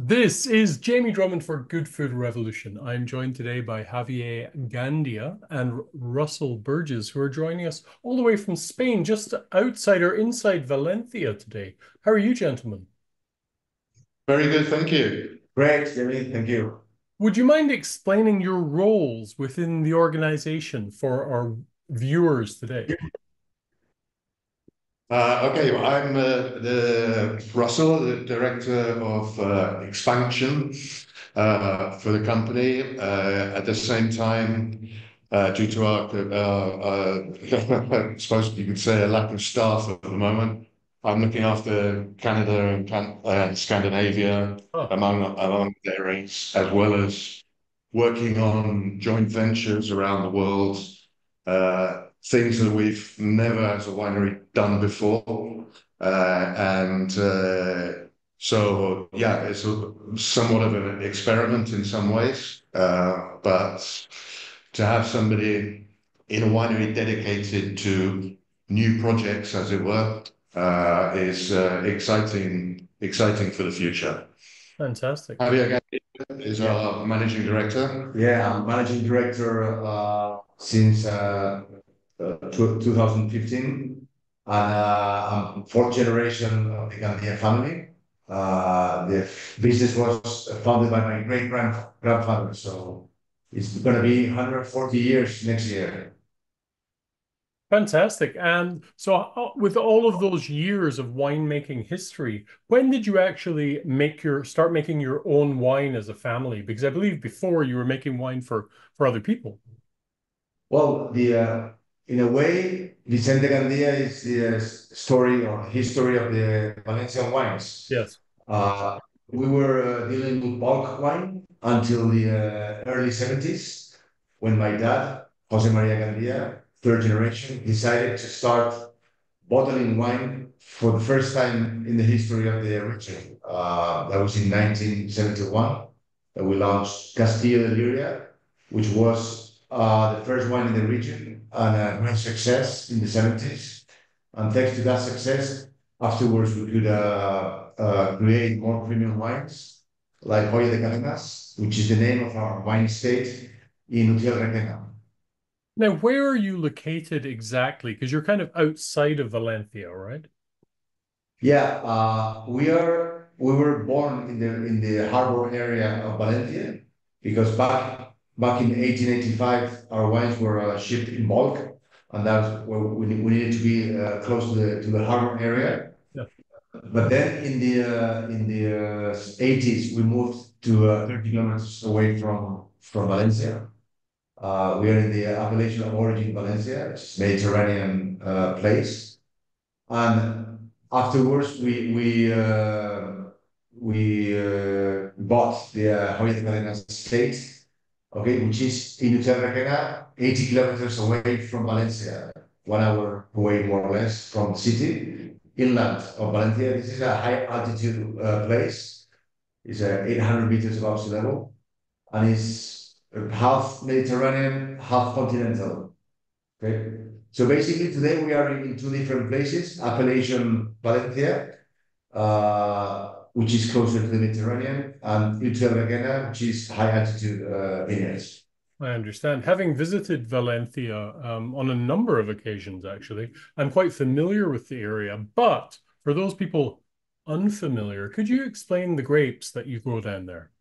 This is Jamie Drummond for Good Food Revolution. I'm joined today by Javier Gandia and Russell Burges, who are joining us all the way from Spain, just outside or inside Valencia today. How are you, gentlemen? Very good, thank you. Great, Jamie, thank you. Would you mind explaining your roles within the organization for our viewers today? Okay, well, I'm the Russell, the director of expansion for the company. At the same time, due to our, I suppose you could say, a lack of staff at the moment, I'm looking after Canada and Scandinavia, Oh, among the areas, as well as working on joint ventures around the world. Things that we've never as a winery done before. So, yeah, it's somewhat of an experiment in some ways. But to have somebody in a winery dedicated to new projects, as it were, is exciting for the future. fantastic. Javier Gandia is Yeah, our managing director. yeah, I'm managing director since 2015, and I'm fourth generation of the Gandia family. The business was founded by my great grandfather, so it's going to be 140 years next year. Fantastic. And so, with all of those years of winemaking history, when did you actually start making your own wine as a family? Because I believe before you were making wine for other people. Well, in a way, Vicente Gandia is the story or history of the Valencian wines. Yes. Uh, we were dealing with bulk wine until the early 70s when my dad, Jose Maria Gandia, third generation, decided to start bottling wine for the first time in the history of the region. That was in 1971. We launched Castillo de Liria, which was the first wine in the region and a great success in the 70s. And thanks to that success, afterwards we could create more premium wines like Hoya de Cadenas, which is the name of our wine estate in Utiel Requena. Now, where are you located exactly? Because you're kind of outside of Valencia, right? Yeah, we were born in the harbor area of Valencia because back in 1885 our wines were shipped in bulk, and that's where we needed to be close to the harbor area. Yeah. But then in the 80s we moved to 30 kilometers away from Valencia. We are in the appellation of origin Valencia, it's Mediterranean place. And afterwards, we bought the Hoya de Cadenas estate, okay, which is in Uterrequena, 80 kilometers away from Valencia, 1 hour away more or less from the city, inland of Valencia. This is a high altitude place. It's 800 meters above sea level, and it's half Mediterranean, half continental. Okay. So basically, today we are in two different places: Appellation Valencia, which is closer to the Mediterranean, and Utiel Requena, which is high altitude vineyards. I understand. Having visited Valencia on a number of occasions, actually, I'm quite familiar with the area. But for those people unfamiliar, could you explain the grapes that you grow down there?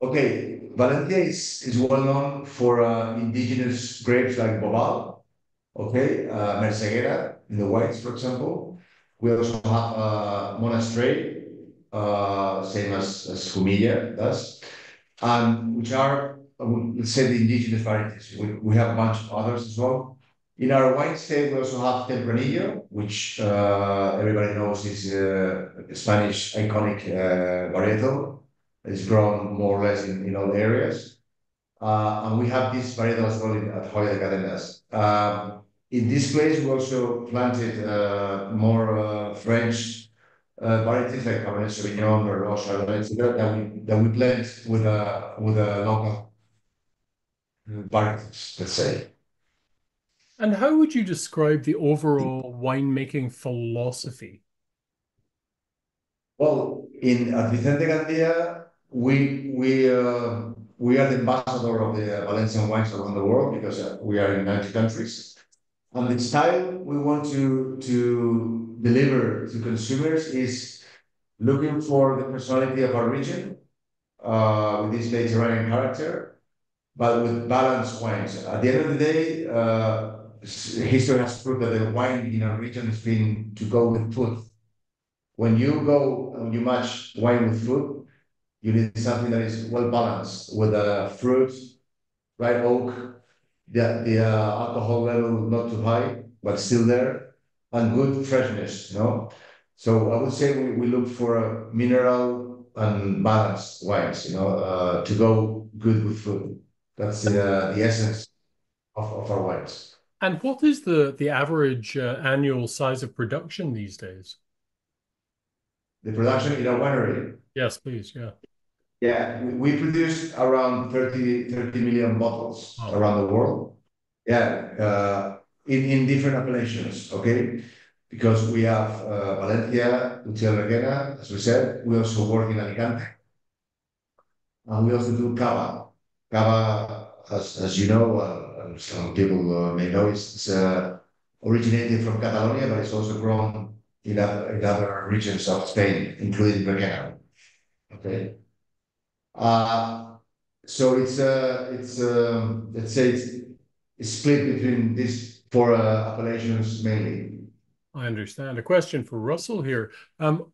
Okay, Valencia is well known for indigenous grapes like Bobal, okay, Merceguera in the whites, for example. We also have Monastrell, same as Jumilla does, and which are, let's say, the indigenous varieties. We have a bunch of others as well. In our wine state, we also have Tempranillo, which everybody knows is a Spanish iconic varietal. It's grown more or less in all areas. And we have this varietal as well at Hoya de Cadenas. In this place, we also planted more French varieties like Cabernet Sauvignon, Merlot, Chardonnay, etc. that we blend with a local varieties, let's say. And how would you describe the overall winemaking philosophy? Well, in at Vicente Gandia, we are the ambassador of the Valencian wines around the world because we are in 90 countries. And the style we want to deliver to consumers is looking for the personality of our region with this Mediterranean character, but with balanced wines. At the end of the day, history has proved that the wine in our region has been to go with food. When you go and you match wine with food, you need something that is well balanced with fruit, right oak, the alcohol level not too high, but still there, and good freshness, you know. So I would say we look for a mineral and balanced wines, you know, to go good with food. That's the essence of our wines. And what is the average annual size of production these days? The production in our winery. Yes, please. Yeah. Yeah, we produce around 30 million bottles Oh, around the world. Yeah, in different appellations, okay? Because we have Valencia, Requena, as we said. We also work in Alicante, and we also do Cava. Cava, as you know, and some people may know, it's originated from Catalonia, but it's also grown in other regions of Spain, including Requena. Okay. Uh, so let's say it's split between these four appellations mainly. I understand. A question for Russell here.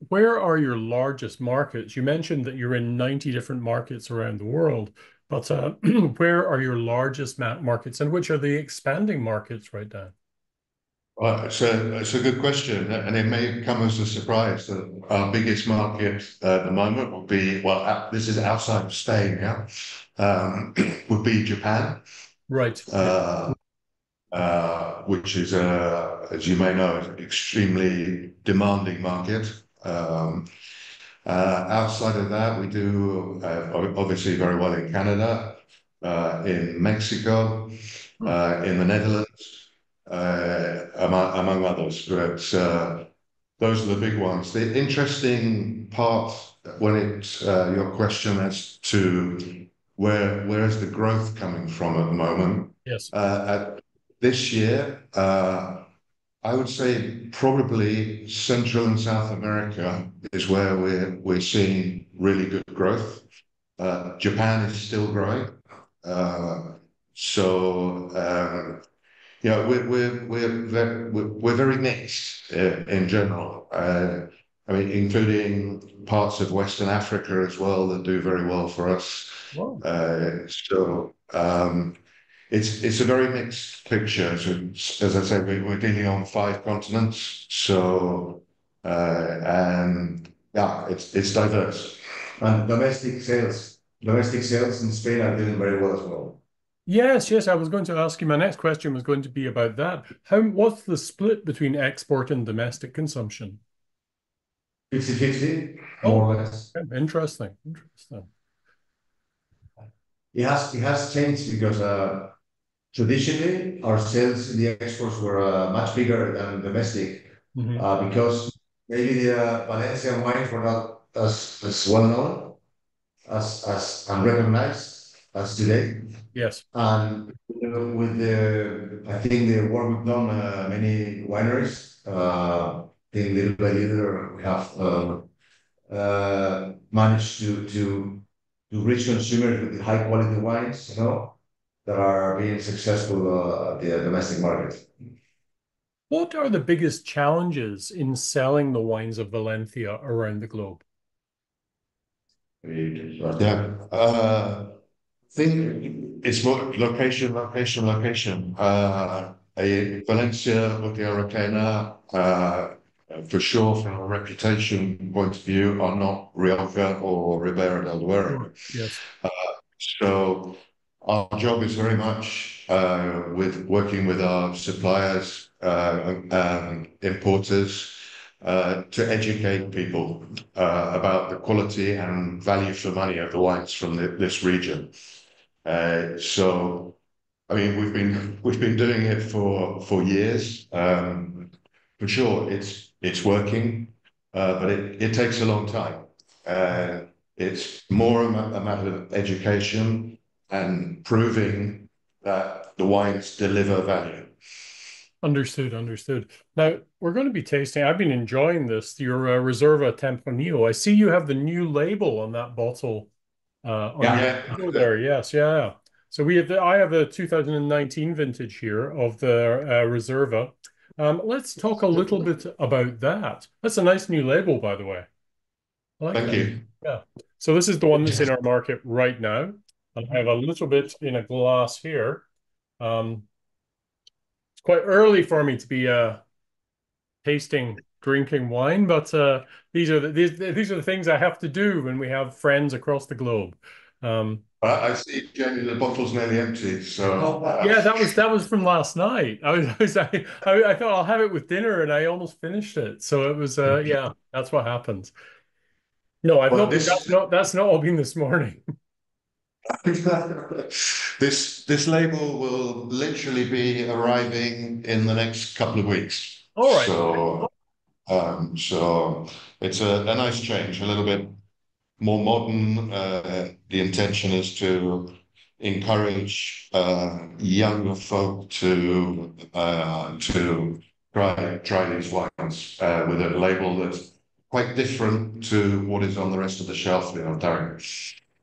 Where are your largest markets? You mentioned that you're in 90 different markets around the world, but where are your largest markets and which are the expanding markets right now? Well, it's a good question, and it may come as a surprise that our biggest market at the moment would be, well, this is outside of Spain, yeah, would be Japan, Right. uh, which is, as you may know, an extremely demanding market. Outside of that, we do obviously very well in Canada, in Mexico, Hmm. in the Netherlands, among others. But those are the big ones. The interesting part when it's your question as to where is the growth coming from at the moment. Yes. This year, I would say probably Central and South America is where we're seeing really good growth. Japan is still growing. Uh, so you know, we're very mixed in general. I mean, including parts of Western Africa as well that do very well for us. Wow. It's a very mixed picture. So, as I said, we're dealing on 5 continents. So and yeah, it's diverse. And domestic sales in Spain are doing very well as well. Yes, yes. I was going to ask you, my next question was going to be about that. What's the split between export and domestic consumption? 50-50, Oh, more or less. interesting. Interesting. It has changed because traditionally our sales in the exports were much bigger than domestic Hmm. because maybe the Valencian wines were not as well known as and recognized as today. Yes. And with I think the work we've done, many wineries, I think little by little we have managed to reach consumers with high quality wines, you know, that are being successful at the domestic market. What are the biggest challenges in selling the wines of Valencia around the globe? Yeah. Think it's more location, location, location. Valencia, Requena, for sure, from a reputation point of view, are not Rioja or Ribera del Duero. Sure. Yes. So our job is very much with working with our suppliers and importers to educate people about the quality and value for money of the wines from this region. So, I mean, we've been doing it for years. For sure, it's working, but it takes a long time. It's more a matter of education and proving that the wines deliver value. Understood, understood. Now, we're going to be tasting, I've been enjoying this, your Reserva Tempranillo. I see you have the new label on that bottle on your Yeah. label there. Yes, yeah, yeah. So I have a 2019 vintage here of the Reserva. Let's talk a little bit about that. That's a nice new label, by the way. I like Thank that. you. Yeah. So this is the one that's in our market right now. And I have a little bit in a glass here. Um, it's quite early for me to be tasting, drinking wine, but these are the things I have to do when we have friends across the globe. Um, I see, Jenny, the bottle's nearly empty, so yeah, that was from last night. I thought I'll have it with dinner, and I almost finished it. So it was yeah, that's what happens. No, I've well, not. That's not all been this morning. this label will literally be arriving in the next couple of weeks. All right. So it's a nice change, a little bit more modern. The intention is to encourage younger folk to try these wines with a label that's quite different to what is on the rest of the shelf in Ontario.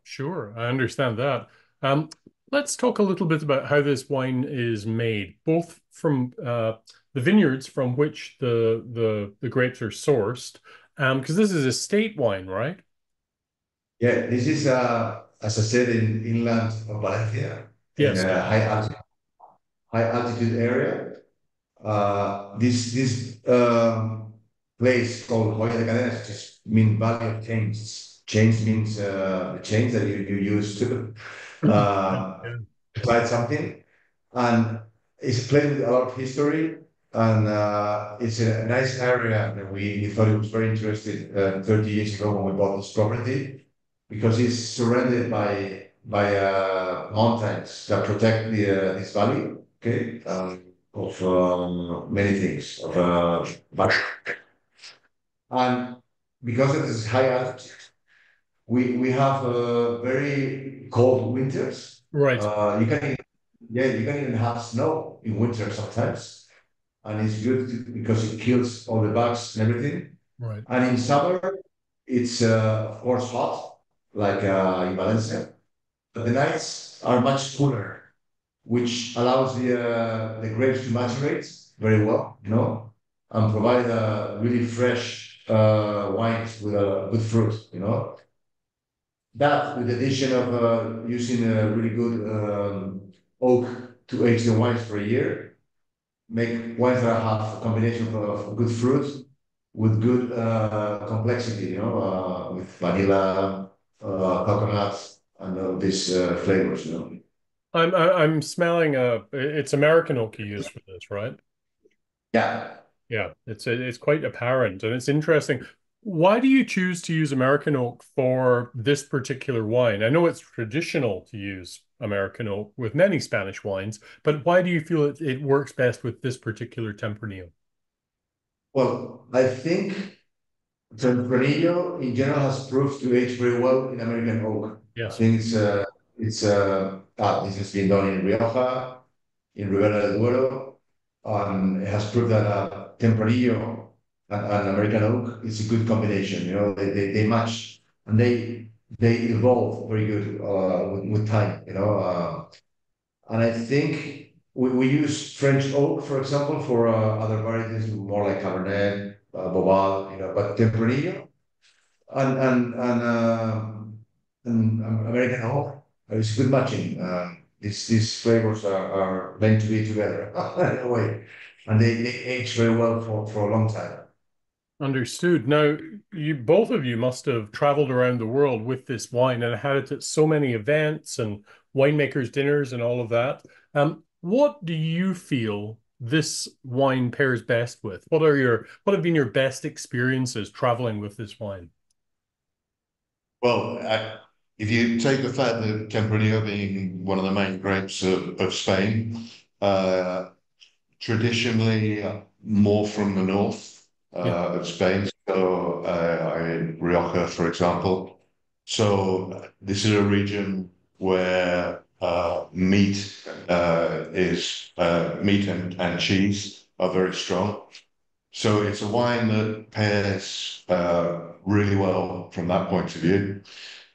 Sure, I understand that. Um, let's talk a little bit about how this wine is made, both from the vineyards from which the grapes are sourced, because this is a state wine, right? Yeah, this is, as I said, in inland of Valencia, in Yes. a high altitude area. This place called Hoya de Cadenas just means Valley of Chains. Chains means the chains that you use to Yeah. decide something. And it's a place with a lot of history. And it's a nice area that we thought it was very interesting 30 years ago when we bought this property because it's surrounded by mountains that protect this valley. Okay. Of many things but and because it is high altitude, we have very cold winters. Right, You can even, yeah, you can even have snow in winter sometimes, and it's good because it kills all the bugs and everything. right. And in summer, it's of course hot, like in Valencia, but the nights are much cooler, which allows the grapes to maturate very well, you know, and provide really fresh wines with good fruit, you know. That, with the addition of using a really good oak to age the wines for a year, make wines that have a combination of good fruit with good complexity, you know, with vanilla, coconut, and all these flavors, you know. I'm smelling it's American oak you use for this, right? Yeah. Yeah, it's quite apparent, and it's interesting. Why do you choose to use American oak for this particular wine? I know it's traditional to use American oak with many Spanish wines, but why do you feel it works best with this particular Tempranillo? Well, I think Tempranillo in general has proved to age very well in American oak. I Yes, think this has been done in Rioja, in Ribera del Duero, and it has proved that Tempranillo and American oak is a good combination. You know, they match and they evolve very good with time. You know, and I think we use French oak, for example, for other varieties more like Cabernet, Bobal, you know, but Tempranillo and and and, uh, and American oak is good matching. These flavors are meant to be together in a way, and they age very well for a long time. understood. Now, you both of you must have traveled around the world with this wine and had it at so many events and winemakers' dinners and all of that. What do you feel this wine pairs best with? What have been your best experiences traveling with this wine? Well, if you take the fact that Tempranillo being one of the main grapes of Spain, uh, traditionally more from the north Yeah. of Spain, so in Rioja, for example. So this is a region where meat and cheese are very strong. So it's a wine that pairs really well from that point of view.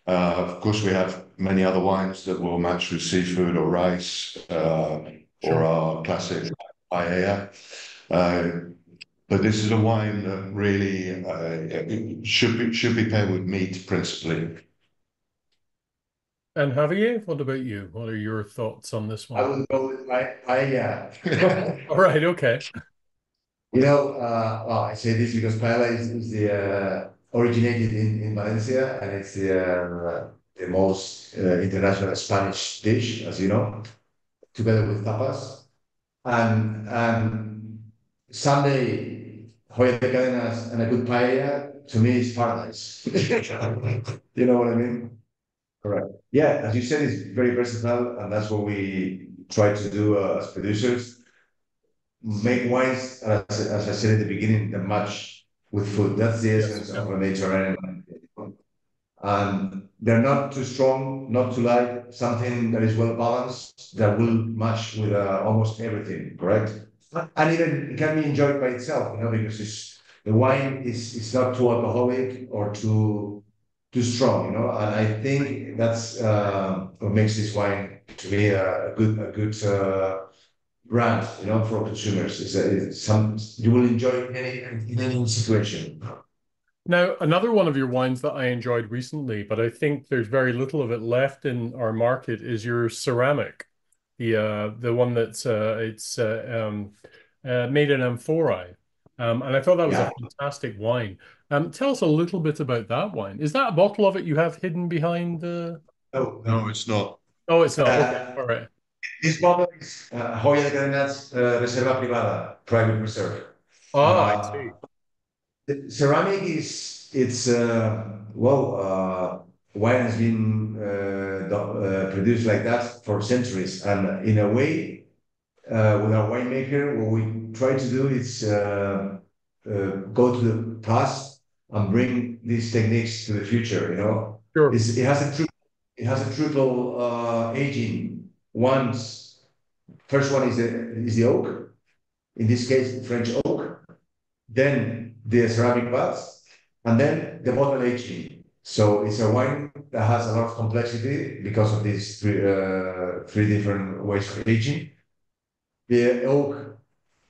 Of course, we have many other wines that will match with seafood or rice or Sure. our classic paella. But this is a wine that really should be paired with meat principally. And Javier, what about you? What are your thoughts on this I one? would go with my paella. All right, okay. Well, I say this because paella is the originated in Valencia, and it's the most international Spanish dish, as you know, together with tapas. And Sunday, Hoya de Cadenas and a good paella to me is paradise. You know what I mean? Correct. Yeah, as you said, it's very versatile, and that's what we try to do as producers. Make wines, as I said at the beginning, that match with food. That's the Yes, essence yeah. of a Mediterranean wine. And they're not too strong, not too light, something that is well balanced that will match with almost everything, correct? And even it can be enjoyed by itself, because the wine is not too alcoholic or too strong, and I think that's what makes this wine to me a good brand, for consumers. It's some you will enjoy in any situation. Now, another one of your wines that I enjoyed recently, but I think there's very little of it left in our market, is your ceramic. The one that's it's made in amphorae. And I thought that was a Yeah. fantastic wine. Tell us a little bit about that wine. Is that a bottle of it you have hidden behind the... No, no, it's not. Oh, it's not. Okay. Uh, All right. this bottle is Hoya de Cadenas Reserva Privada, private reserve. Ah, I Uh, see. the ceramic is it's wine has been produced like that for centuries, and in a way, with our winemaker, what we try to do is go to the past and bring these techniques to the future. Sure. It has a triple aging. First one is the oak, in this case French oak, then the ceramic vats, and then the bottle aging. So it's a wine that has a lot of complexity because of these three different ways of aging. The oak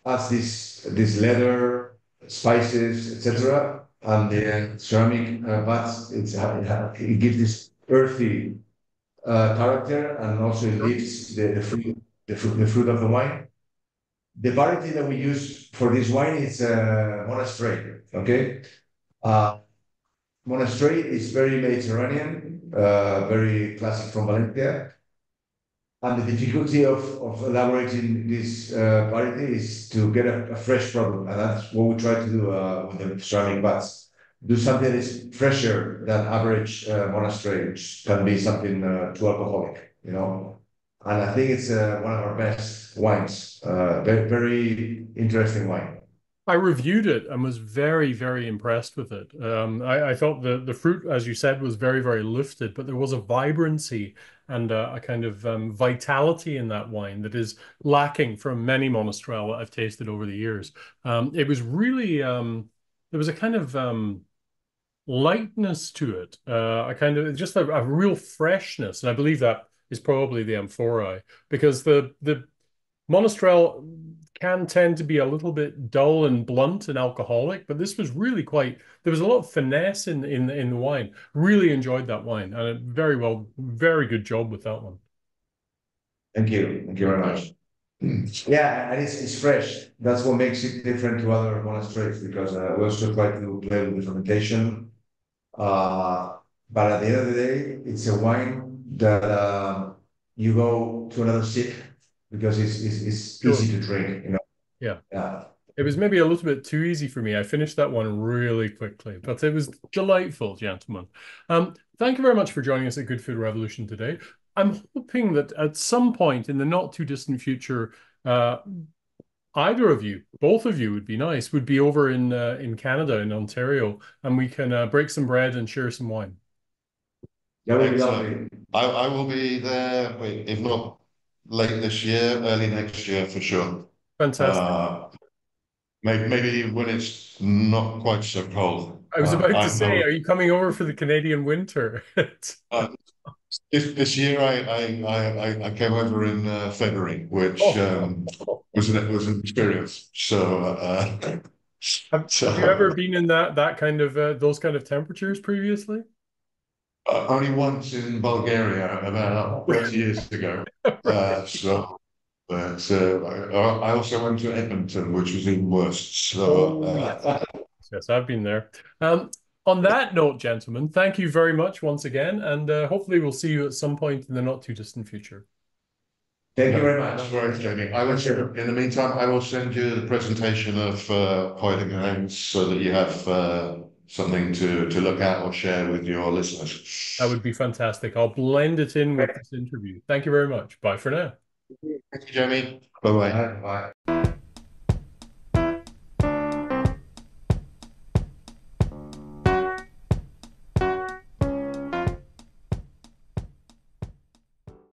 adds this leather, spices, etc. And the ceramic vats, it gives this earthy character, and also it lifts the fruit of the wine. The variety that we use for this wine is Monastrell. Okay, uh, Monastrell is very Mediterranean, very classic from Valencia. And the difficulty of elaborating this variety is to get a fresh product, and that's what we try to do with the ceramic vats. Do something that is fresher than average Monastrell, which can be something too alcoholic. And I think it's one of our best wines. Very, very interesting wine. I reviewed it and was very, very impressed with it. I thought the fruit, as you said, was very, very lifted, but there was a vibrancy and a kind of vitality in that wine that is lacking from many Monastrell that I've tasted over the years. It was really, there was a kind of lightness to it, a kind of just a real freshness, and I believe that is probably the amphorae because the Monastrell can tend to be a little bit dull and blunt and alcoholic, but this was really quite. There was a lot of finesse in the wine. Really enjoyed that wine, and very well, very good job with that one. Thank you. Thank you very much. Yeah, and it's fresh. That's what makes it different to other monasteries, because we also try to play with the fermentation. But at the end of the day, it's a wine that you go to another sip because it's Sure. easy to drink. Yeah. Yeah. It was maybe a little bit too easy for me. I finished that one really quickly, but it was delightful, gentlemen. Thank you very much for joining us at Good Food Revolution today. I'm hoping that at some point in the not too distant future, either of you, both of you would be nice, would be over in Canada, in Ontario, and we can break some bread and share some wine. That would be Excellent. lovely. I will be there, if not late this year, early next year for sure. Fantastic. Uh, maybe when it's not quite so cold. I was about to I say, are you coming over for the Canadian winter? uh, this year I came over in February, which Oh, was an experience. So have you ever so been in that kind of those kind of temperatures previously? only once in Bulgaria about 30 years ago. Right. So but I also went to Edmonton, which was even worse. So Oh, yes. Yes, I've been there. Um, on that note, gentlemen, thank you very much once again, and hopefully we'll see you at some point in the not too distant future. Thank you no, very much. that's right, Jamie. I will send, in the meantime, I will send you the presentation of Hoya de Cadenas so that you have something to look at or share with your listeners. That would be fantastic. I'll blend it in with this interview. Thank you very much. Bye for now. Thank you, Jamie. Bye bye. Bye. Bye.